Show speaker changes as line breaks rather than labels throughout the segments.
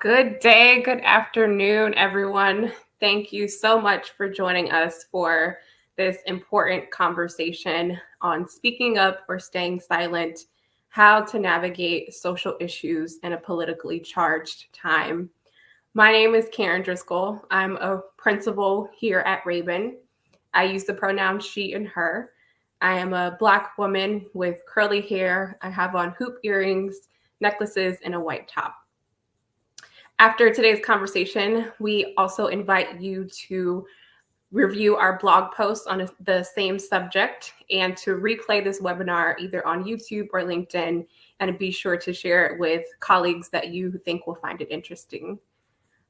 Good day, good afternoon, everyone. Thank you so much for joining us for this important conversation on speaking up or staying silent, how to navigate social issues in a politically charged time. My name is Karen Driscoll. I'm a principal here at Raben. I use the pronouns she and her. I am a Black woman with curly hair. I have on hoop earrings, necklaces, and a white top. After today's conversation, we also invite you to review our blog post on the same subject and to replay this webinar either on YouTube or LinkedIn, and be sure to share it with colleagues that you think will find it interesting.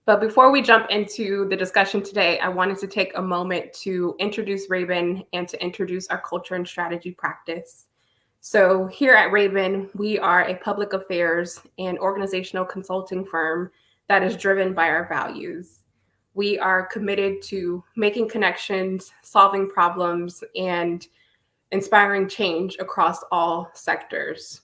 But before we jump into the discussion today, I wanted to take a moment to introduce Raben and to introduce our culture and strategy practice. So here at Raben, we are a public affairs and organizational consulting firm that is driven by our values. We are committed to making connections, solving problems, and inspiring change across all sectors.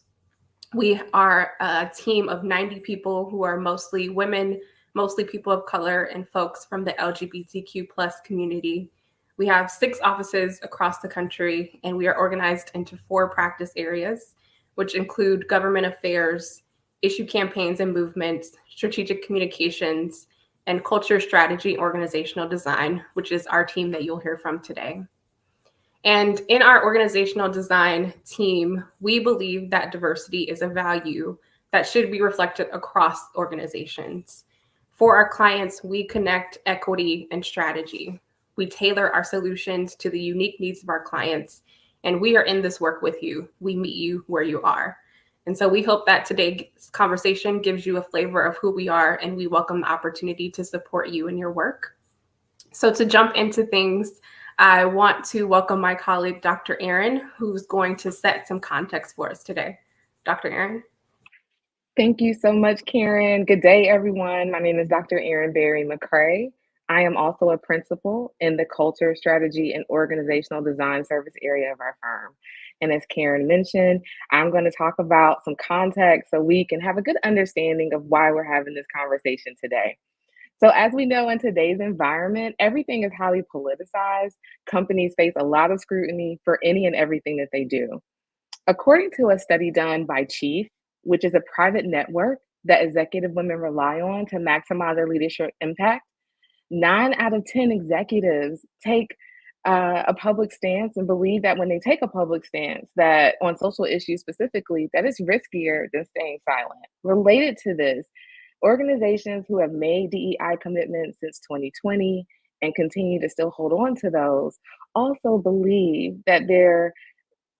We are a team of 90 people who are mostly women, mostly people of color, and folks from the LGBTQ plus community. We have 6 offices across the country, and we are organized into 4 practice areas, which include government affairs, issue campaigns and movements, strategic communications, and culture strategy organizational design, which is our team that you'll hear from today. And in our organizational design team, we believe that diversity is a value that should be reflected across organizations. For our clients, we connect equity and strategy. We tailor our solutions to the unique needs of our clients, and we are in this work with you. We meet you where you are. And so we hope that today's conversation gives you a flavor of who we are, and we welcome the opportunity to support you in your work. So to jump into things, I want to welcome my colleague, Dr. Erin, who's going to set some context for us today. Dr. Erin.
Thank you so much, Karen. Good day, everyone. My name is Dr. Erin Berry McCrae. I am also a principal in the Culture, Strategy, and Organizational Design Service area of our firm. And as Karen mentioned, I'm going to talk about some context so we can have a good understanding of why we're having this conversation today. So, as we know, in today's environment, everything is highly politicized. Companies face a lot of scrutiny for any and everything that they do. According to a study done by Chief, which is a private network that executive women rely on to maximize their leadership impact, 9 out of 10 executives take a public stance and believe that when they take a public stance that on social issues specifically, that is riskier than staying silent. Related to this, organizations who have made DEI commitments since 2020 and continue to still hold on to those also believe that there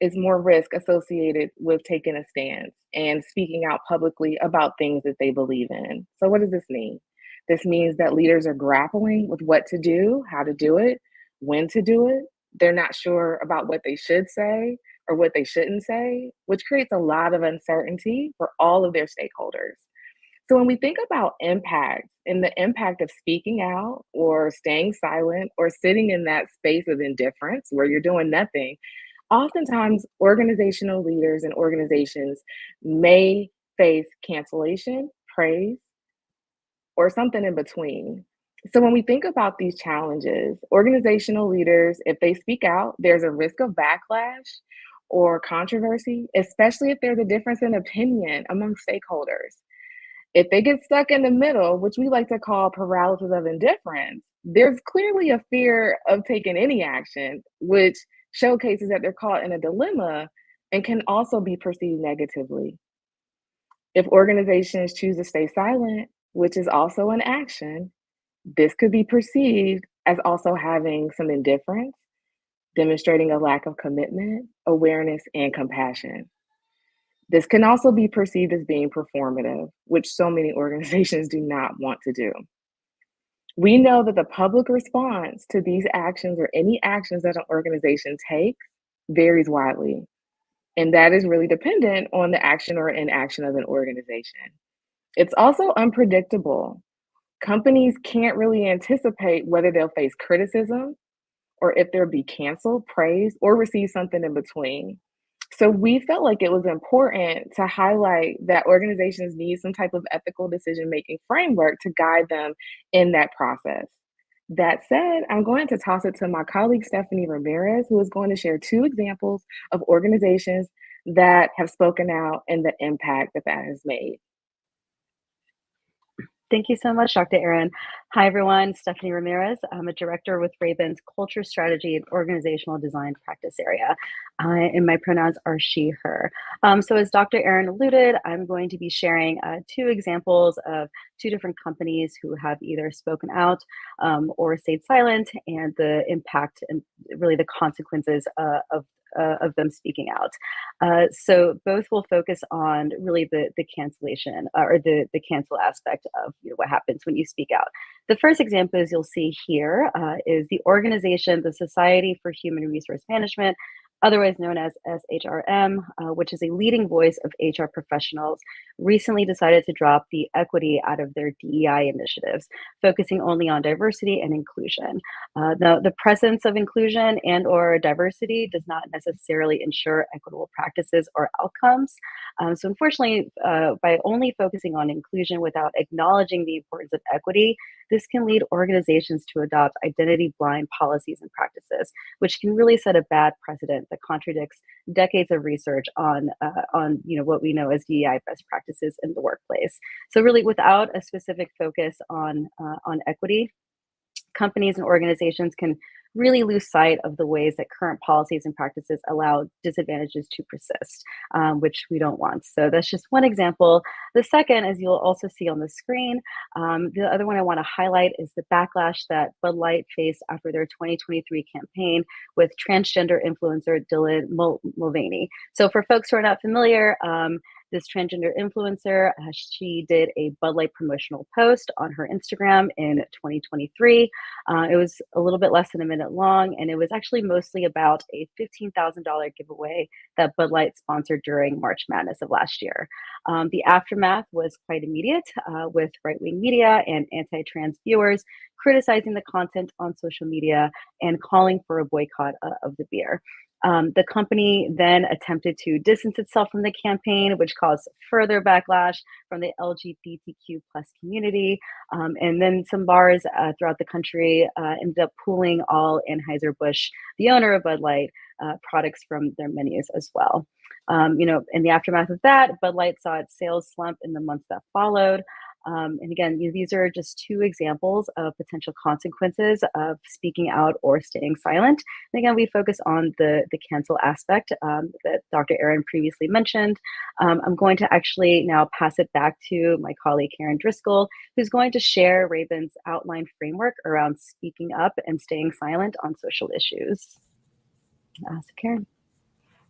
is more risk associated with taking a stance and speaking out publicly about things that they believe in. So, what does this mean? This means that leaders are grappling with what to do, how to do it, when to do it. They're not sure about what they should say or what they shouldn't say, which creates a lot of uncertainty for all of their stakeholders. So, when we think about impact and the impact of speaking out or staying silent or sitting in that space of indifference where you're doing nothing, oftentimes organizational leaders and organizations may face cancellation, praise, or something in between. So when we think about these challenges, organizational leaders, if they speak out, there's a risk of backlash or controversy, especially if there's a difference in opinion among stakeholders. If they get stuck in the middle, which we like to call paralysis of indifference, there's clearly a fear of taking any action, which showcases that they're caught in a dilemma and can also be perceived negatively. If organizations choose to stay silent, which is also an action, this could be perceived as also having some indifference, demonstrating a lack of commitment, awareness, and compassion. This can also be perceived as being performative, which so many organizations do not want to do. We know that the public response to these actions or any actions that an organization takes varies widely. And that is really dependent on the action or inaction of an organization. It's also unpredictable. Companies can't really anticipate whether they'll face criticism or if they'll be canceled, praised, or receive something in between. So we felt like it was important to highlight that organizations need some type of ethical decision-making framework to guide them in that process. That said, I'm going to toss it to my colleague Stephanie Ramirez, who is going to share two examples of organizations that have spoken out and the impact that that has made.
Thank you so much, Dr. Aaron. Hi, everyone. Stephanie Ramirez. I'm a director with Raben's Culture Strategy and Organizational Design Practice Area. And my pronouns are she, her. So as Dr. Aaron alluded, I'm going to be sharing two examples of two different companies who have either spoken out or stayed silent, and the impact and really the consequences of them speaking out. So both will focus on really the cancellation or the cancel aspect of what happens when you speak out. The first example, as you'll see here, is the organization, the Society for Human Resource Management, otherwise known as SHRM, which is a leading voice of HR professionals, recently decided to drop the equity out of their DEI initiatives, focusing only on diversity and inclusion. The presence of inclusion and or diversity does not necessarily ensure equitable practices or outcomes. So unfortunately, by only focusing on inclusion without acknowledging the importance of equity, this can lead organizations to adopt identity-blind policies and practices, which can really set a bad precedent that contradicts decades of research on what we know as DEI best practices in the workplace. So really, without a specific focus on equity, companies and organizations can really lose sight of the ways that current policies and practices allow disadvantages to persist, which we don't want. So that's just one example. The second, as you'll also see on the screen, the other one I want to highlight is the backlash that Bud Light faced after their 2023 campaign with transgender influencer Dylan Mulvaney. So for folks who are not familiar, this transgender influencer, she did a Bud Light promotional post on her Instagram in 2023. It was a little bit less than a minute long, and it was actually mostly about a $15,000 giveaway that Bud Light sponsored during March Madness of last year. The aftermath was quite immediate, with right-wing media and anti-trans viewers criticizing the content on social media and calling for a boycott of the beer. The company then attempted to distance itself from the campaign, which caused further backlash from the LGBTQ plus community. And then some bars throughout the country ended up pulling all Anheuser-Busch, the owner of Bud Light, products from their menus as well. In the aftermath of that, Bud Light saw its sales slump in the months that followed. And again, these are just two examples of potential consequences of speaking out or staying silent. And again, we focus on the cancel aspect that Dr. Aaron previously mentioned. I'm going to actually now pass it back to my colleague, Karen Driscoll, who's going to share Raben's outline framework around speaking up and staying silent on social issues. So Karen.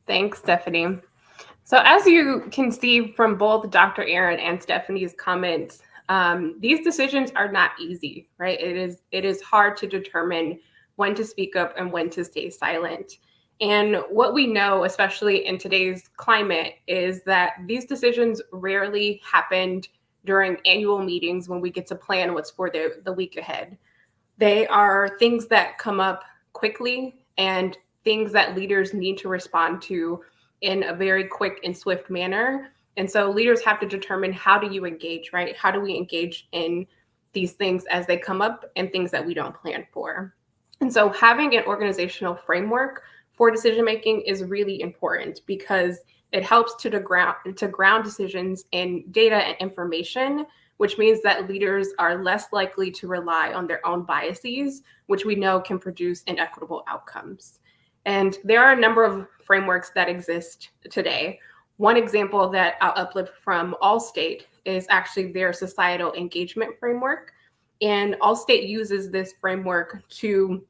Thanks, Stephanie. So as you can see from both Dr. Aaron and Stephanie's comments, these decisions are not easy, right? It is hard to determine when to speak up and when to stay silent. And what we know, especially in today's climate, is that these decisions rarely happened during annual meetings when we get to plan what's for the week ahead. They are things that come up quickly and things that leaders need to respond to in a very quick and swift manner. And so leaders have to determine, how do you engage, right? How do we engage in these things as they come up and things that we don't plan for? And so having an organizational framework for decision making is really important, because it helps to ground decisions in data and information, which means that leaders are less likely to rely on their own biases, which we know can produce inequitable outcomes. And there are a number of frameworks that exist today. One example that I'll uplift from Allstate is actually their societal engagement framework. And Allstate uses this framework to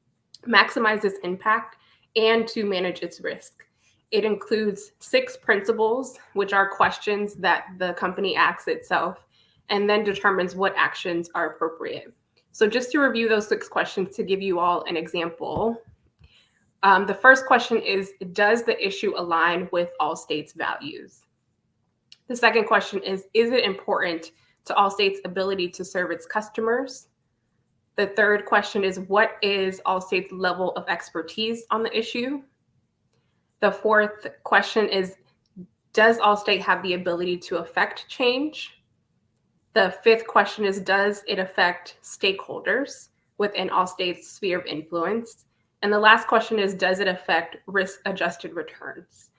maximize its impact and to manage its risk. It includes 6 principles, which are questions that the company asks itself, and then determines what actions are appropriate. So just to review those 6 questions to give you all an example. The first question is, does the issue align with Allstate's values? The second question is it important to Allstate's ability to serve its customers? The third question is, what is Allstate's level of expertise on the issue? The fourth question is, does Allstate have the ability to affect change? The fifth question is, does it affect stakeholders within Allstate's sphere of influence? And the last question is, does it affect risk-adjusted returns?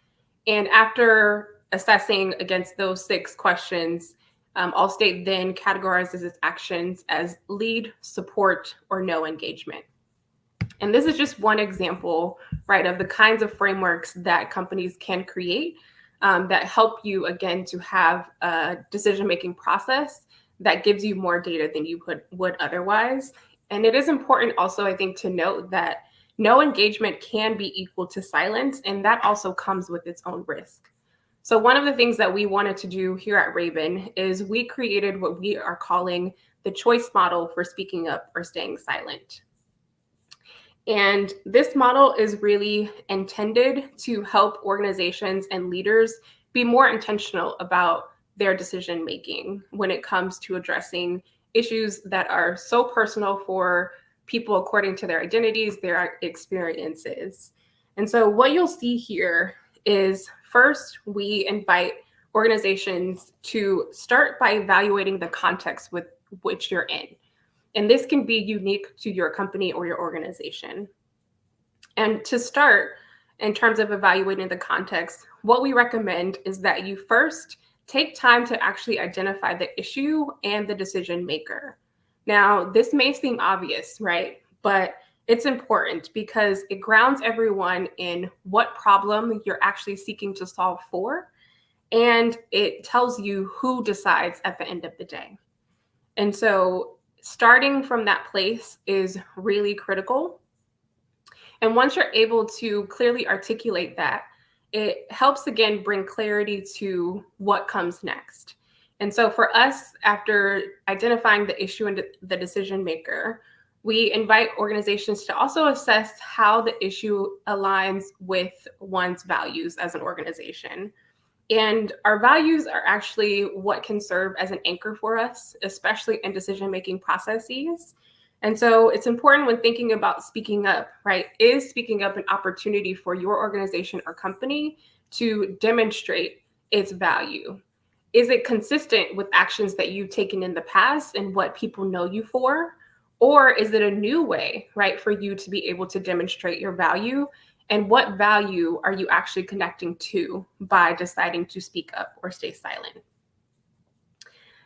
And after assessing against those 6 questions, Allstate then categorizes its actions as lead, support, or no engagement. And this is just one example, right, of the kinds of frameworks that companies can create that help you, again, to have a decision-making process that gives you more data than you would otherwise. And it is important also, I think, to note that no engagement can be equal to silence, and that also comes with its own risk. So one of the things that we wanted to do here at Raben is we created what we are calling the choice model for speaking up or staying silent. And this model is really intended to help organizations and leaders be more intentional about their decision making when it comes to addressing issues that are so personal for people according to their identities, their experiences. And so what you'll see here is, first, we invite organizations to start by evaluating the context with which you're in. And this can be unique to your company or your organization. And to start, in terms of evaluating the context, what we recommend is that you first take time to actually identify the issue and the decision maker. Now, this may seem obvious, right? But it's important because it grounds everyone in what problem you're actually seeking to solve for, and it tells you who decides at the end of the day. And so starting from that place is really critical. And once you're able to clearly articulate that, it helps, again, bring clarity to what comes next. And so for us, after identifying the issue and the decision maker, we invite organizations to also assess how the issue aligns with one's values as an organization. And our values are actually what can serve as an anchor for us, especially in decision-making processes. And so it's important when thinking about speaking up, right? Is speaking up an opportunity for your organization or company to demonstrate its value? Is it consistent with actions that you've taken in the past and what people know you for? Or is it a new way, right, for you to be able to demonstrate your value? And what value are you actually connecting to by deciding to speak up or stay silent?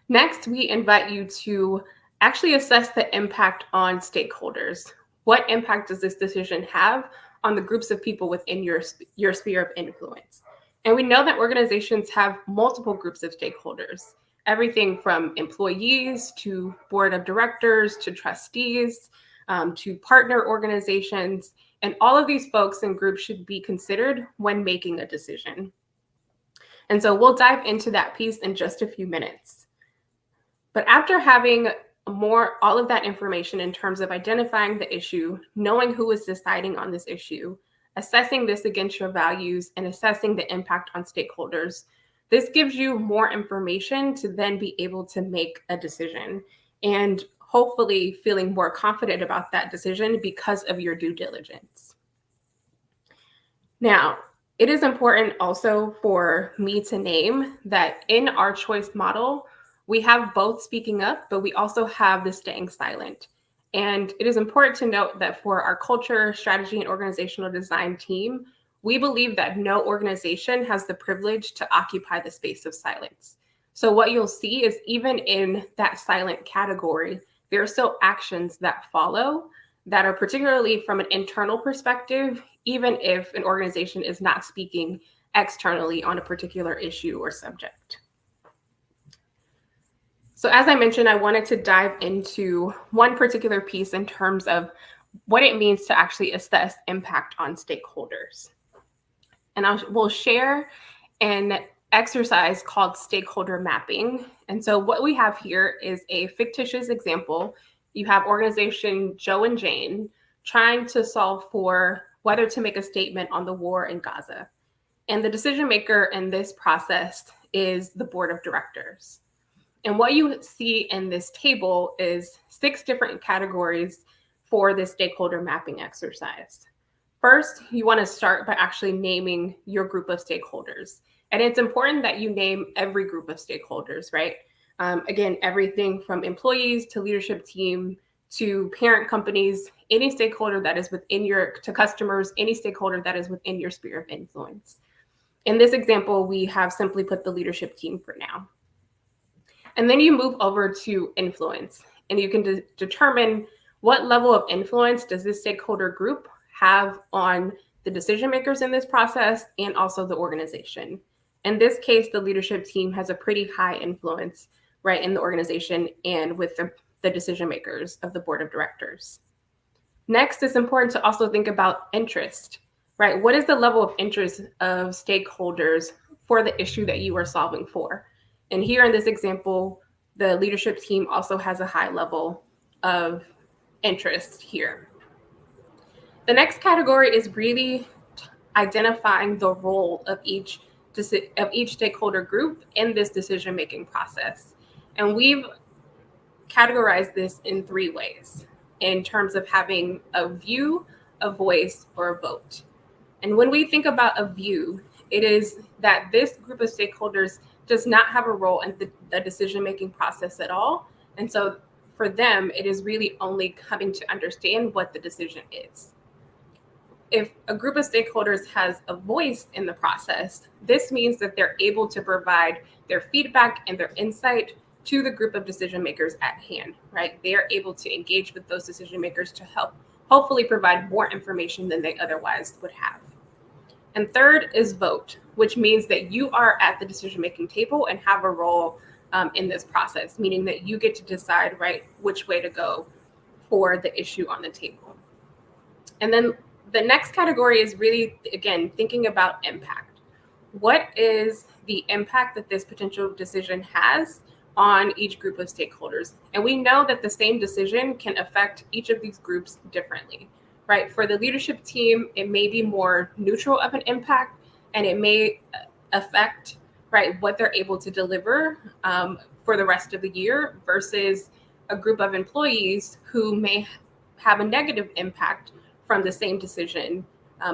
Next, we invite you to actually assess the impact on stakeholders. What impact does this decision have on the groups of people within your sphere of influence? And we know that organizations have multiple groups of stakeholders, everything from employees to board of directors to trustees to partner organizations. And all of these folks and groups should be considered when making a decision. And so we'll dive into that piece in just a few minutes. But after having all of that information in terms of identifying the issue, knowing who is deciding on this issue, assessing this against your values, and assessing the impact on stakeholders, this gives you more information to then be able to make a decision, and hopefully feeling more confident about that decision because of your due diligence. Now, it is important also for me to name that in our choice model, we have both speaking up, but we also have the staying silent. And it is important to note that for our culture, strategy, and organizational design team, we believe that no organization has the privilege to occupy the space of silence. So what you'll see is even in that silent category, there are still actions that follow that are particularly from an internal perspective, even if an organization is not speaking externally on a particular issue or subject. So as I mentioned, I wanted to dive into one particular piece in terms of what it means to actually assess impact on stakeholders. And we'll share an exercise called stakeholder mapping. And so what we have here is a fictitious example. You have organization Joe and Jane trying to solve for whether to make a statement on the war in Gaza. And the decision maker in this process is the board of directors. And what you see in this table is 6 different categories for this stakeholder mapping exercise. First, you want to start by actually naming your group of stakeholders. And it's important that you name every group of stakeholders, right? Again, everything from employees to leadership team to parent companies, any stakeholder that is within to customers, any stakeholder that is within your sphere of influence. In this example, we have simply put the leadership team for now. And then you move over to influence, and you can determine what level of influence does this stakeholder group have on the decision makers in this process and also the organization. In this case, the leadership team has a pretty high influence, right, in the organization and with the decision makers of the board of directors. Next, it's important to also think about interest, right? What is the level of interest of stakeholders for the issue that you are solving for? And here in this example, the leadership team also has a high level of interest here. The next category is really identifying the role of each stakeholder group in this decision-making process. And we've categorized this in 3 ways in terms of having a view, a voice, or a vote. And when we think about a view, it is that this group of stakeholders does not have a role in the decision-making process at all. And so for them, it is really only coming to understand what the decision is. If a group of stakeholders has a voice in the process, this means that they're able to provide their feedback and their insight to the group of decision makers at hand, right? They are able to engage with those decision makers to help hopefully provide more information than they otherwise would have. And third is vote, which means that you are at the decision-making table and have a role in this process, meaning that you get to decide, right, which way to go for the issue on the table. And then the next category is really, again, thinking about impact. What is the impact that this potential decision has on each group of stakeholders? And we know that the same decision can affect each of these groups differently, right? For the leadership team, it may be more neutral of an impact, and it may affect, right, what they're able to deliver for the rest of the year versus a group of employees who may have a negative impact from the same decision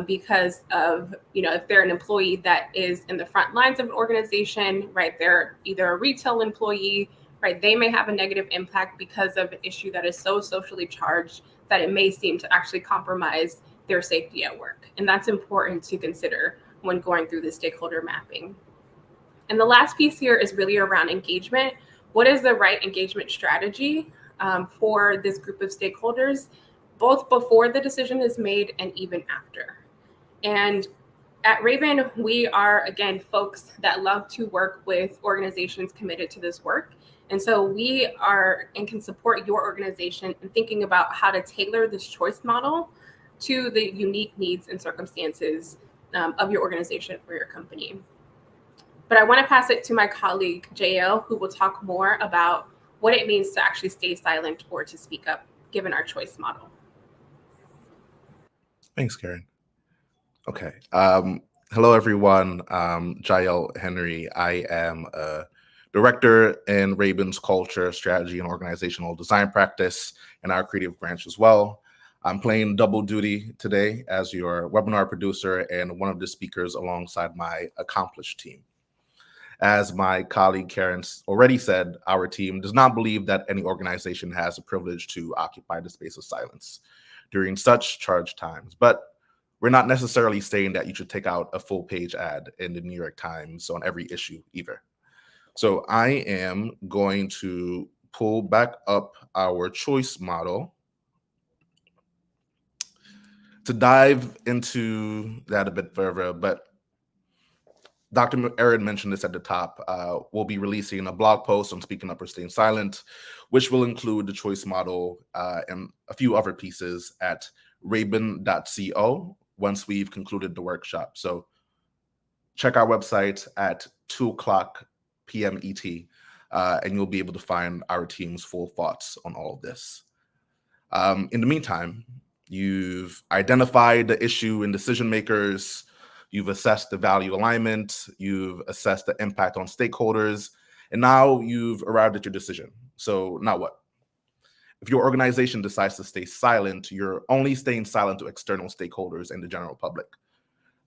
because of, if they're an employee that is in the front lines of an organization, right, they're either a retail employee, right, they may have a negative impact because of an issue that is so socially charged that it may seem to actually compromise their safety at work. And that's important to consider when going through the stakeholder mapping. And the last piece here is really around engagement. What is the right engagement strategy for this group of stakeholders, both before the decision is made and even after? And at Raben, we are, again, folks that love to work with organizations committed to this work. And so we are and can support your organization in thinking about how to tailor this choice model to the unique needs and circumstances of your organization or your company. But I want to pass it to my colleague, JL, who will talk more about what it means to actually stay silent or to speak up, given our choice model.
Thanks, Karen. Okay. Hello, everyone. Jael Henry. I am a director in Raben's Culture, Strategy, and Organizational Design practice in our creative branch as well. I'm playing double duty today as your webinar producer and one of the speakers alongside my accomplished team. As my colleague Karen already said, our team does not believe that any organization has the privilege to occupy the space of silence during such charged times. But we're not necessarily saying that you should take out a full-page ad in the New York Times on every issue either. So I am going to pull back up our choice model to dive into that a bit further, but Dr. Aaron mentioned this at the top. We'll be releasing a blog post on speaking up or staying silent, which will include the choice model and a few other pieces at raben.co once we've concluded the workshop. So check our website at 2:00 p.m. ET, and you'll be able to find our team's full thoughts on all of this. In the meantime, you've identified the issue and decision makers, you've assessed the value alignment, you've assessed the impact on stakeholders, and now you've arrived at your decision. So now what? If your organization decides to stay silent, you're only staying silent to external stakeholders and the general public.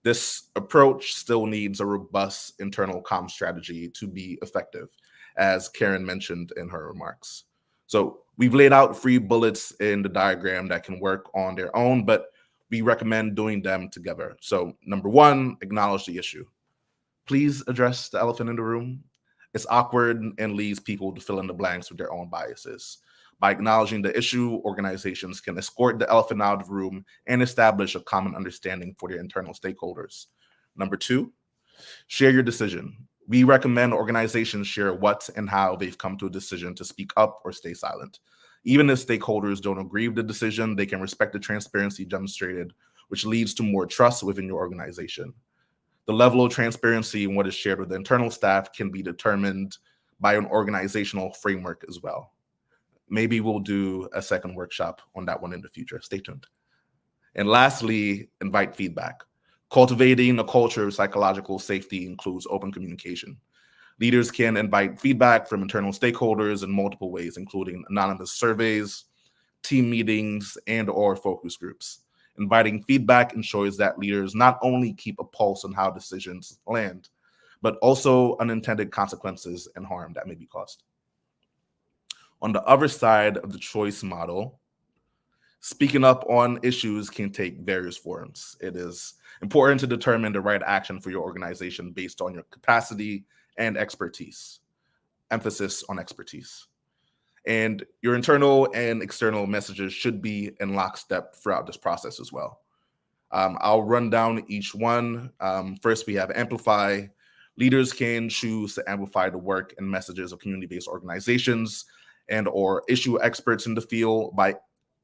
This approach still needs a robust internal comm strategy to be effective, as Karen mentioned in her remarks. So we've laid out 3 bullets in the diagram that can work on their own, but we recommend doing them together. So number 1, acknowledge the issue. Please address the elephant in the room. It's awkward and leaves people to fill in the blanks with their own biases. By acknowledging the issue, organizations can escort the elephant out of the room and establish a common understanding for their internal stakeholders. Number 2, share your decision. We recommend organizations share what and how they've come to a decision to speak up or stay silent. Even if stakeholders don't agree with the decision, they can respect the transparency demonstrated, which leads to more trust within your organization. The level of transparency in what is shared with the internal staff can be determined by an organizational framework as well. Maybe we'll do a second workshop on that one in the future. Stay tuned. And lastly, invite feedback. Cultivating a culture of psychological safety includes open communication. Leaders can invite feedback from internal stakeholders in multiple ways, including anonymous surveys, team meetings, and/or focus groups. Inviting feedback ensures that leaders not only keep a pulse on how decisions land, but also unintended consequences and harm that may be caused. On the other side of the choice model, speaking up on issues can take various forms. It is important to determine the right action for your organization based on your capacity and expertise. Emphasis on expertise. And your internal and external messages should be in lockstep throughout this process as well. I'll run down each one. First, we have amplify. Leaders can choose to amplify the work and messages of community-based organizations and/or issue experts in the field. By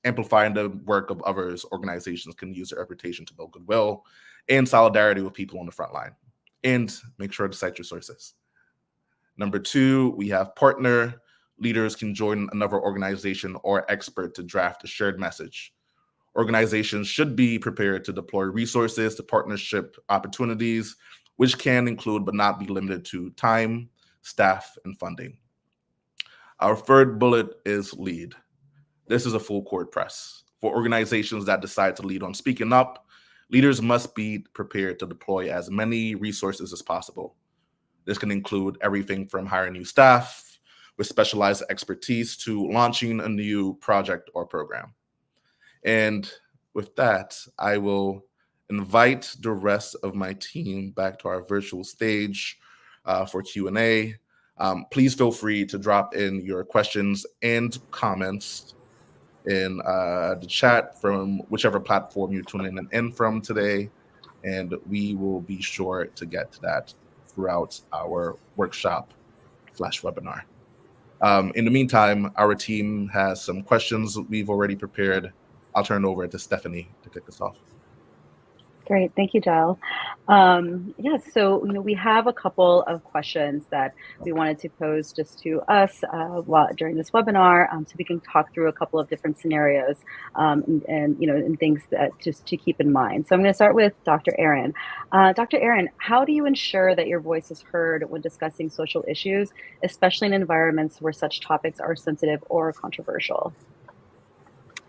amplifying the work of others, organizations can use their reputation to build goodwill and solidarity with people on the front line. And make sure to cite your sources. Number 2, we have partner. Leaders can join another organization or expert to draft a shared message. Organizations should be prepared to deploy resources to partnership opportunities, which can include but not be limited to time, staff, and funding. Our third bullet is lead. This is a full court press. For organizations that decide to lead on speaking up, leaders must be prepared to deploy as many resources as possible. This can include everything from hiring new staff with specialized expertise to launching a new project or program. And with that, I will invite the rest of my team back to our virtual stage for Q&A. Please feel free to drop in your questions and comments in the chat from whichever platform you're tuning in from today, and we will be sure to get to that throughout our workshop/webinar. In the meantime, our team has some questions we've already prepared. I'll turn it over to Stephanie to kick us off.
Great, thank you, Giles. So we have a couple of questions that we wanted to pose just to us during this webinar, so we can talk through a couple of different scenarios and things that just to keep in mind. So I'm going to start with Dr. Aaron. Dr. Aaron, how do you ensure that your voice is heard when discussing social issues, especially in environments where such topics are sensitive or controversial?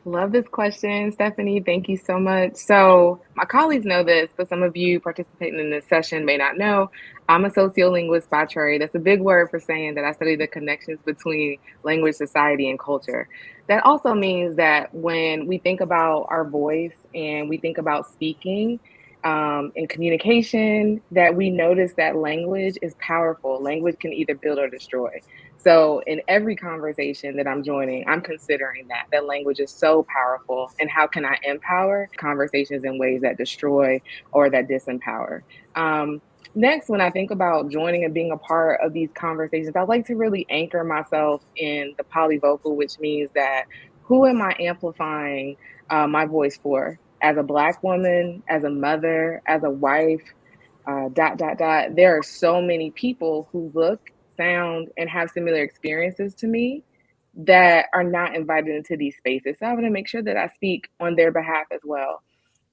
Love this question, Stephanie. Thank you so much. So my colleagues know this, but some of you participating in this session may not know. I'm a sociolinguist by trade. That's a big word for saying that I study the connections between language, society, and culture. That also means that when we think about our voice and we think about speaking and communication, that we notice that language is powerful. Language can either build or destroy. So in every conversation that I'm joining, I'm considering that language is so powerful, and how can I empower conversations in ways that destroy or that disempower? Next, when I think about joining and being a part of these conversations, I like to really anchor myself in the polyvocal, which means that who am I amplifying my voice for? As a Black woman, as a mother, as a wife, ... There are so many people who look, sound, and have similar experiences to me that are not invited into these spaces. So I want to make sure that I speak on their behalf as well.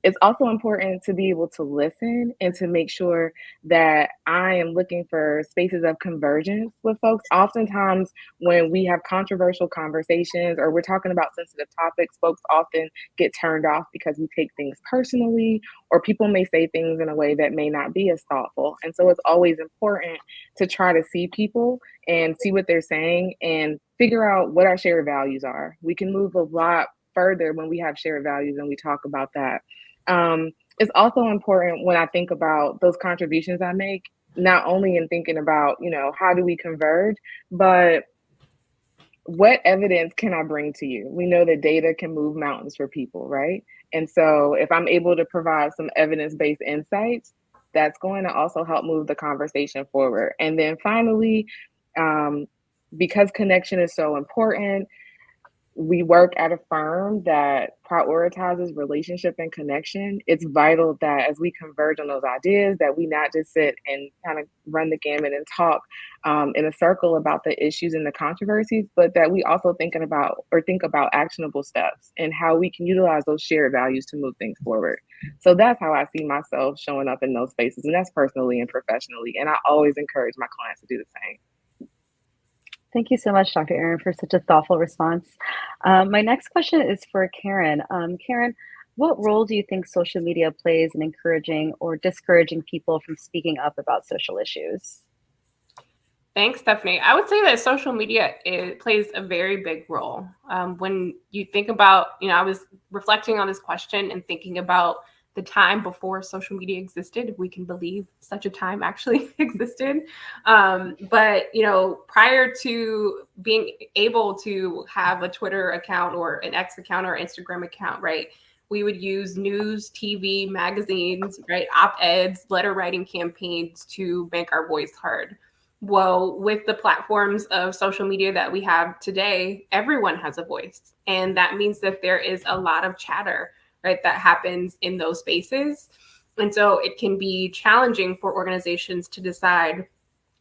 It's also important to be able to listen and to make sure that I am looking for spaces of convergence with folks. Oftentimes, when we have controversial conversations or we're talking about sensitive topics, folks often get turned off because we take things personally, or people may say things in a way that may not be as thoughtful. And so it's always important to try to see people and see what they're saying and figure out what our shared values are. We can move a lot further when we have shared values and we talk about that. It's also important when I think about those contributions I make, not only in thinking about, how do we converge, but what evidence can I bring to you? We know that data can move mountains for people, right? And so if I'm able to provide some evidence-based insights, that's going to also help move the conversation forward. And then finally, because connection is so important, we work at a firm that prioritizes relationship and connection. It's vital that as we converge on those ideas, that we not just sit and kind of run the gamut and talk in a circle about the issues and the controversies, but that we also think about actionable steps and how we can utilize those shared values to move things forward. So that's how I see myself showing up in those spaces, and that's personally and professionally. And I always encourage my clients to do the same.
Thank you so much, Dr. Erin, for such a thoughtful response. My next question is for Karen. Karen, what role do you think social media plays in encouraging or discouraging people from speaking up about social issues?
Thanks, Stephanie. I would say that social media plays a very big role. When you think about, I was reflecting on this question and thinking about the time before social media existed, if we can believe such a time actually existed. But, prior to being able to have a Twitter account or an X account or Instagram account, right, we would use news, TV, magazines, right, op-eds, letter writing campaigns to make our voice heard. Well, with the platforms of social media that we have today, everyone has a voice. And that means that there is a lot of chatter, right, that happens in those spaces. And so it can be challenging for organizations to decide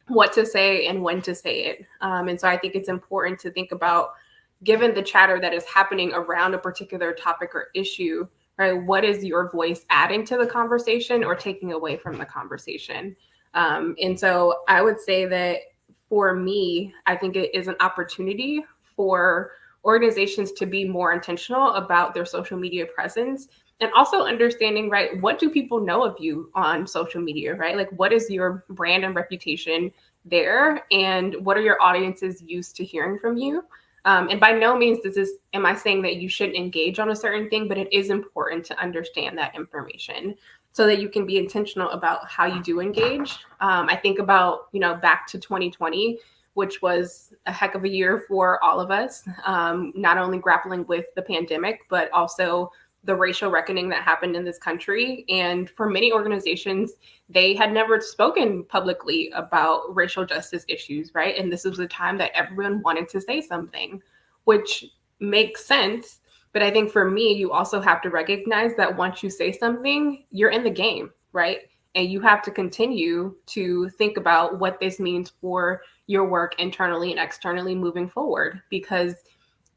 what to say and when to say it. And so I think it's important to think about, given the chatter that is happening around a particular topic or issue, right, what is your voice adding to the conversation or taking away from the conversation? And so I would say that for me, I think it is an opportunity for organizations to be more intentional about their social media presence, and also understanding, right, what do people know of you on social media, right? Like, what is your brand and reputation there? And what are your audiences used to hearing from you? And by no means am I saying that you shouldn't engage on a certain thing, but it is important to understand that information so that you can be intentional about how you do engage. I think about, back to 2020, which was a heck of a year for all of us, not only grappling with the pandemic, but also the racial reckoning that happened in this country. And for many organizations, they had never spoken publicly about racial justice issues, right? And this was a time that everyone wanted to say something, which makes sense. But I think for me, you also have to recognize that once you say something, you're in the game, right? And you have to continue to think about what this means for your work internally and externally moving forward, because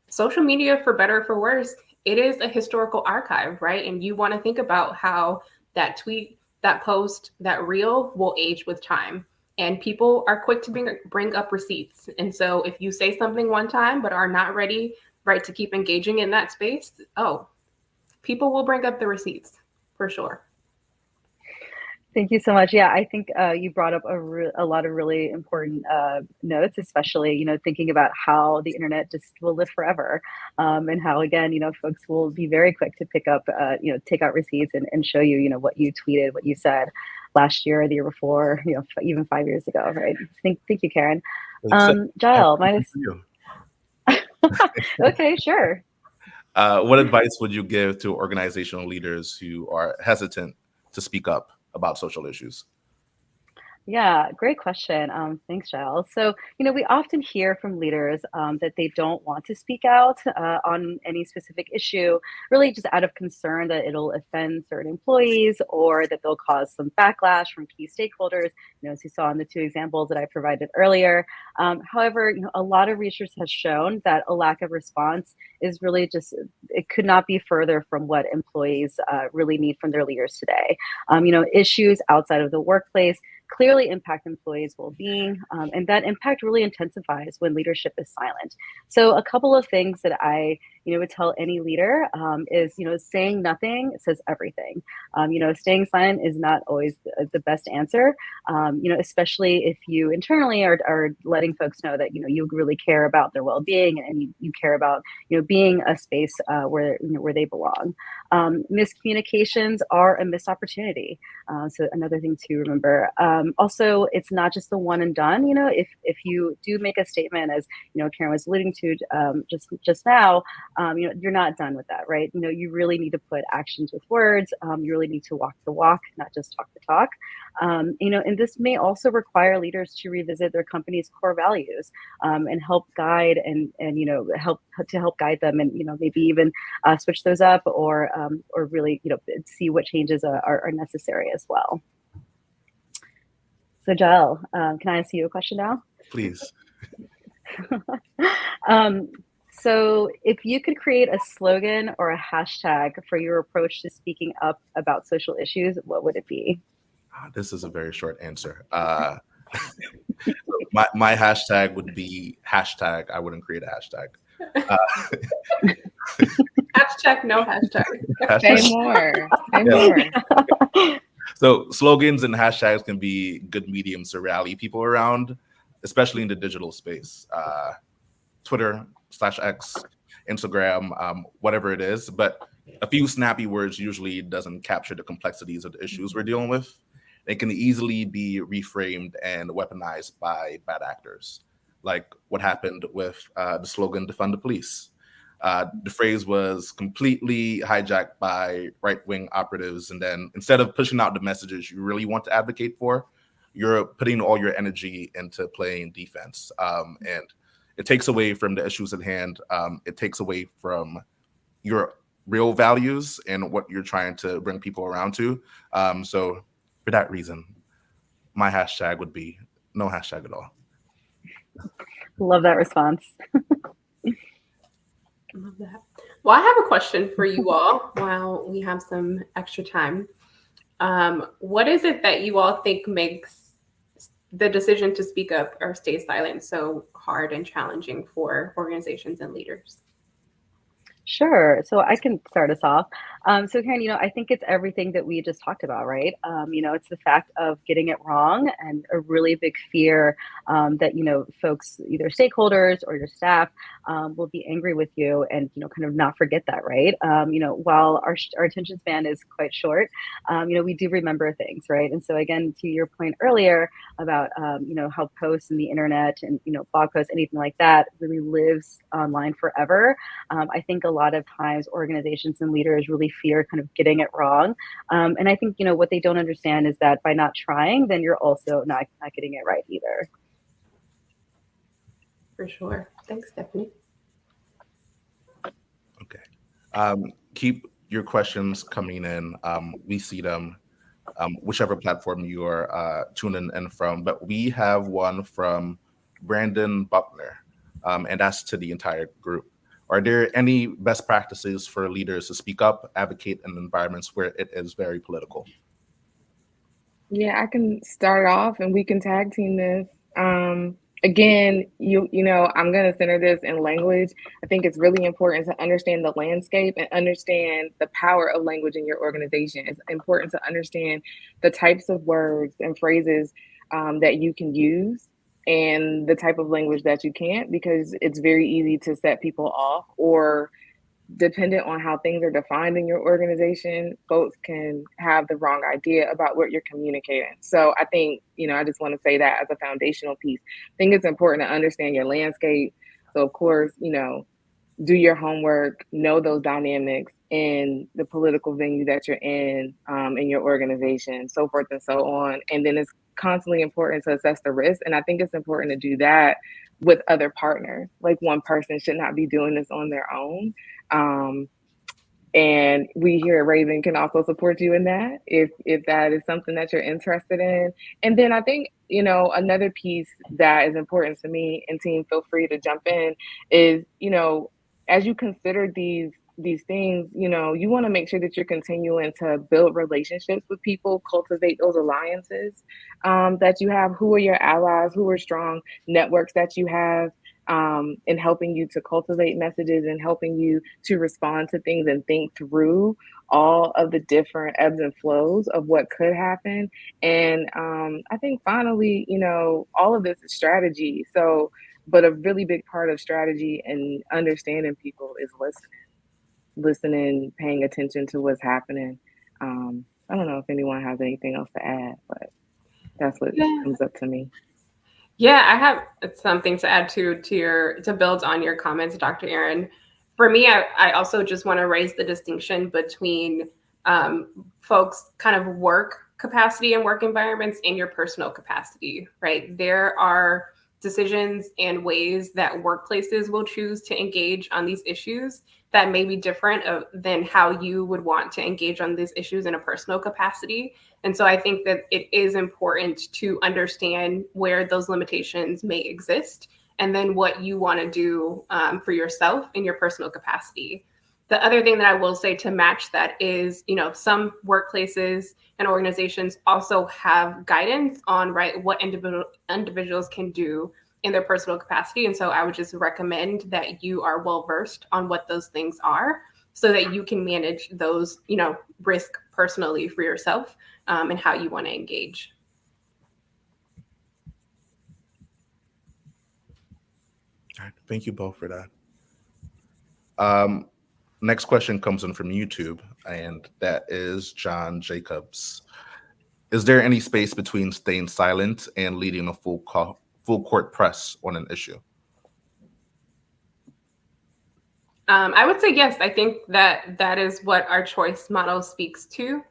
social media, for better or for worse, it is a historical archive, right? And you want to think about how that tweet, that post, that reel will age with time. And people are quick to bring up receipts. And so if you say something one time but are not ready, right, to keep engaging in that space, people will bring up the receipts for sure.
Thank you so much. Yeah, I think you brought up a lot of really important notes, especially, thinking about how the internet just will live forever, and how, again, folks will be very quick to pick up, take out receipts and show you, what you tweeted, what you said last year or the year before, even 5 years ago, right? Thank you, Karen. Jael, okay, sure.
What advice would you give to organizational leaders who are hesitant to speak up about social issues?
Yeah, great question. Thanks, Giles. So, we often hear from leaders that they don't want to speak out on any specific issue, really just out of concern that it'll offend certain employees or that they'll cause some backlash from key stakeholders, as you saw in the two examples that I provided earlier. However, a lot of research has shown that a lack of response is really just, it could not be further from what employees really need from their leaders today. Issues outside of the workplace clearly impact employees' well-being, and that impact really intensifies when leadership is silent. So, a couple of things that I, would tell any leader is, saying nothing says everything. Staying silent is not always the best answer. Especially if you internally are letting folks know that you really care about their well-being and you care about being a space where they belong. Miscommunications are a missed opportunity. So another thing to remember. Also, it's not just the one and done. If you do make a statement, as Karen was alluding to just now, you're not done with that, right? You really need to put actions with words. You really need to walk the walk, not just talk the talk. And this may also require leaders to revisit their company's core values and help guide and help guide them, and maybe even switch those up or really see what changes are necessary as well. So, Jael, can I ask you a question now?
Please.
So if you could create a slogan or a hashtag for your approach to speaking up about social issues, what would it be?
This is a very short answer. My hashtag would be hashtag. I wouldn't create a hashtag.
Hashtag no hashtag.
Say more. Say more.
So slogans and hashtags can be good mediums to rally people around, especially in the digital space. Twitter/X, Instagram, whatever it is. But a few snappy words usually doesn't capture the complexities of the issues we're dealing with. They can easily be reframed and weaponized by bad actors, like what happened with the slogan "Defund the Police." The phrase was completely hijacked by right-wing operatives, and then instead of pushing out the messages you really want to advocate for, you're putting all your energy into playing defense, and it takes away from the issues at hand. It takes away from your real values and what you're trying to bring people around to. So for that reason, my hashtag would be no hashtag at all.
Love that response.
Love that. Well, I have a question for you all while we have some extra time. What is it that you all think makes the decision to speak up or stay silent so hard and challenging for organizations and leaders?
Sure. So I can start us off. So Karen, I think it's everything that we just talked about, right? It's the fact of getting it wrong and a really big fear that, folks, either stakeholders or your staff will be angry with you and, kind of not forget that, right? While our attention span is quite short, we do remember things, right? And so again, to your point earlier about, how posts and the internet and, blog posts, anything like that really lives online forever. I think a lot of times organizations and leaders really fear kind of getting it wrong. And I think, what they don't understand is that by not trying, then you're also not getting it right either.
For sure. Thanks, Stephanie.
Okay. Keep your questions coming in. We see them, whichever platform you are tuning in from. But we have one from Brandon Buckner, and that's to the entire group. Are there any best practices for leaders to speak up, advocate in environments where it is very political?
Yeah, I can start off and we can tag team this. Again, I'm going to center this in language. I think it's really important to understand the landscape and understand the power of language in your organization. It's important to understand the types of words and phrases that you can use and the type of language that you can't, because it's very easy to set people off, or dependent on how things are defined in your organization, folks can have the wrong idea about what you're communicating. So I think, I just want to say that as a foundational piece. I think it's important to understand your landscape. So of course, do your homework, know those dynamics in the political venue that you're in your organization, so forth and so on. And then it's constantly important to assess the risk. And I think it's important to do that with other partners. Like one person should not be doing this on their own. And we here at Raven can also support you in that if that is something that you're interested in. And then I think, another piece that is important to me, and team, feel free to jump in, is, as you consider these things, you want to make sure that you're continuing to build relationships with people, cultivate those alliances that you have. Who are your allies? Who are strong networks that you have? In helping you to cultivate messages and helping you to respond to things and think through all of the different ebbs and flows of what could happen. And I think finally, all of this is strategy. So, but a really big part of strategy and understanding people is listening, paying attention to what's happening. I don't know if anyone has anything else to add, but that's what comes up to me.
Yeah, I have something to add to build on your comments, Dr. Aaron. For me, I also just want to raise the distinction between folks' kind of work capacity and work environments and your personal capacity, right? There are decisions and ways that workplaces will choose to engage on these issues that may be different than how you would want to engage on these issues in a personal capacity. And so I think that it is important to understand where those limitations may exist and then what you want to do for yourself in your personal capacity. The other thing that I will say to match that is, some workplaces and organizations also have guidance on, right, what individuals can do in their personal capacity. And so I would just recommend that you are well versed on what those things are so that you can manage those, risk personally for yourself and how you want to engage.
All right, thank you both for that. Next question comes in from YouTube, and that is John Jacobs. Is there any space between staying silent and leading a full court press on an issue?
I would say yes. I think that is what our choice model speaks to.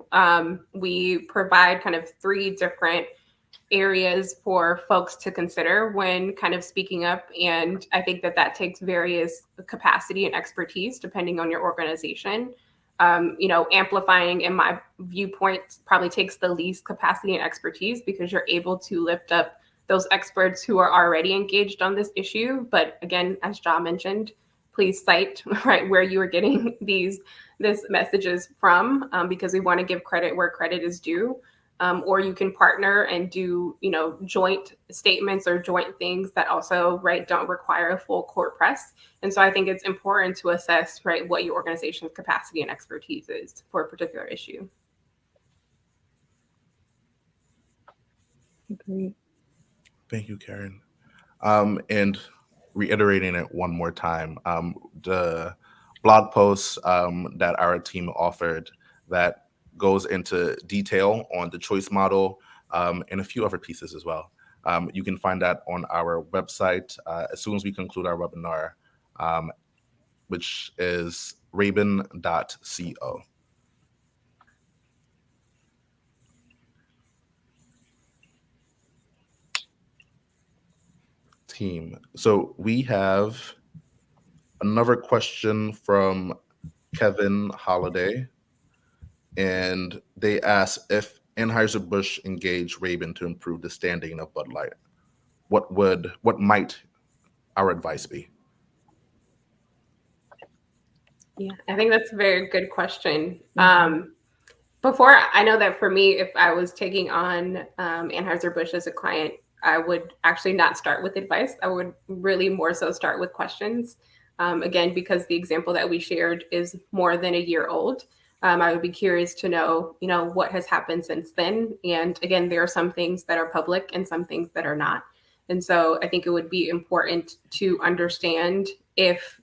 We provide kind of 3 different areas for folks to consider when kind of speaking up. And I think that takes various capacity and expertise depending on your organization. Amplifying, in my viewpoint, probably takes the least capacity and expertise because you're able to lift up those experts who are already engaged on this issue. But again, as Ja mentioned, please cite right where you are getting these messages from, because we want to give credit where credit is due. Or you can partner and do, joint statements or joint things that also, right, don't require a full court press. And so I think it's important to assess, right, what your organization's capacity and expertise is for a particular issue.
Agreed.
Thank you, Karen. And reiterating it one more time, the blog post that our team offered that goes into detail on the choice model and a few other pieces as well. You can find that on our website as soon as we conclude our webinar, which is raben.co. Team. So we have another question from Kevin Holiday, and they ask if Anheuser-Busch engaged Raben to improve the standing of Bud Light. What might our advice be?
Yeah, I think that's a very good question. Before, I know that for me, if I was taking on Anheuser-Busch as a client, I would actually not start with advice. I would really more so start with questions. Again, because the example that we shared is more than a year old. I would be curious to know, what has happened since then. And again, there are some things that are public and some things that are not. And so I think it would be important to understand if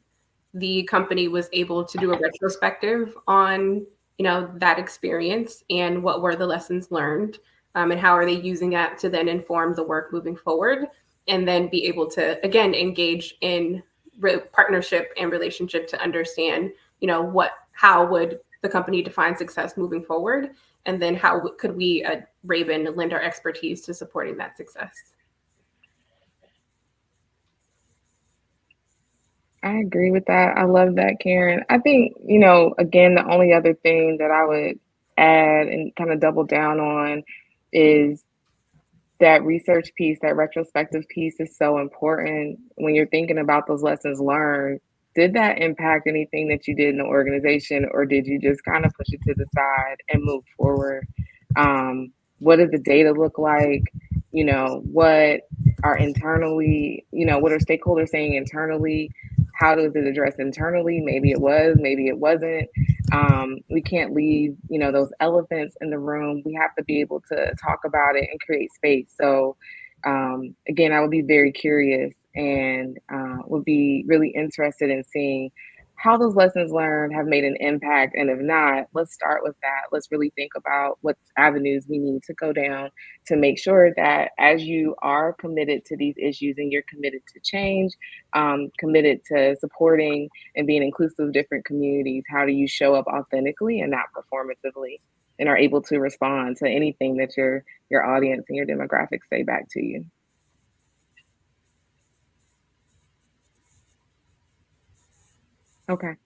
the company was able to do a retrospective on, that experience and what were the lessons learned, and how are they using that to then inform the work moving forward, and then be able to, again, engage in partnership and relationship to understand, how would the company define success moving forward, and then how could we at Raben lend our expertise to supporting that success.
I agree with that. I love that, Karen. I think, again, the only other thing that I would add and kind of double down on is that research piece, that retrospective piece is so important when you're thinking about those lessons learned. Did that impact anything that you did in the organization, or did you just kind of push it to the side and move forward? What does the data look like? What are internally, what are stakeholders saying internally? How does it address internally? Maybe it was, maybe it wasn't. We can't leave, those elephants in the room. We have to be able to talk about it and create space. So, again, I would be very curious and would be really interested in seeing how those lessons learned have made an impact. And if not, let's start with that. Let's really think about what avenues we need to go down to make sure that as you are committed to these issues and you're committed to change, committed to supporting and being inclusive of different communities, how do you show up authentically and not performatively, and are able to respond to anything that your audience and your demographics say back to you? Okay.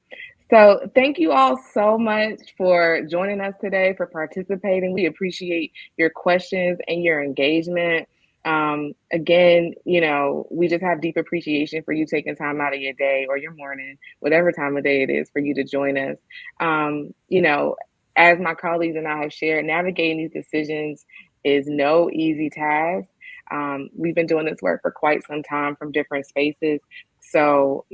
So thank you all so much for joining us today, for participating. We appreciate your questions and your engagement. Again, we just have deep appreciation for you taking time out of your day or your morning, whatever time of day it is, for you to join us. As my colleagues and I have shared, navigating these decisions is no easy task. We've been doing this work for quite some time from different spaces. So,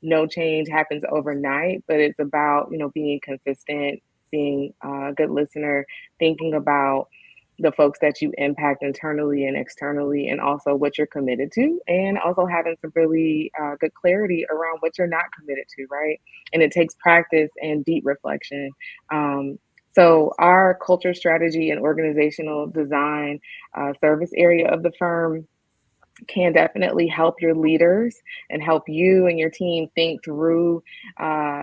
no change happens overnight, but it's about, being consistent, being a good listener, thinking about the folks that you impact internally and externally, and also what you're committed to, and also having some really good clarity around what you're not committed to, right? And it takes practice and deep reflection. So our culture strategy and organizational design service area of the firm can definitely help your leaders and help you and your team think through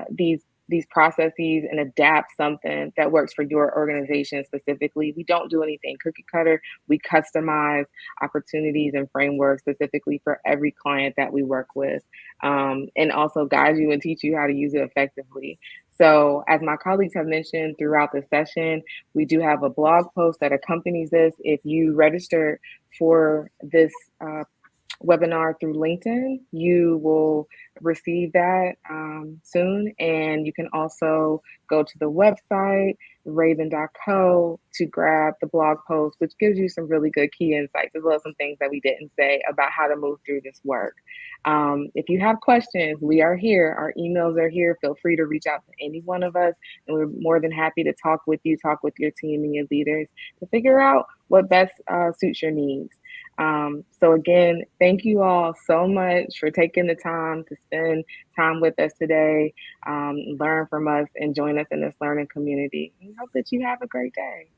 these processes and adapt something that works for your organization specifically. We don't do anything cookie cutter. We customize opportunities and frameworks specifically for every client that we work with, and also guide you and teach you how to use it effectively. So, as my colleagues have mentioned throughout the session, we do have a blog post that accompanies this. If you register for this webinar through LinkedIn, you will receive that soon. And you can also go to the website, raben.co, to grab the blog post, which gives you some really good key insights, as well as some things that we didn't say about how to move through this work. If you have questions, we are here. Our emails are here. Feel free to reach out to any one of us, and we're more than happy to talk with you, talk with your team and your leaders to figure out what best suits your needs. So again, thank you all so much for taking the time to spend time with us today, learn from us, and join us in this learning community. We hope that you have a great day.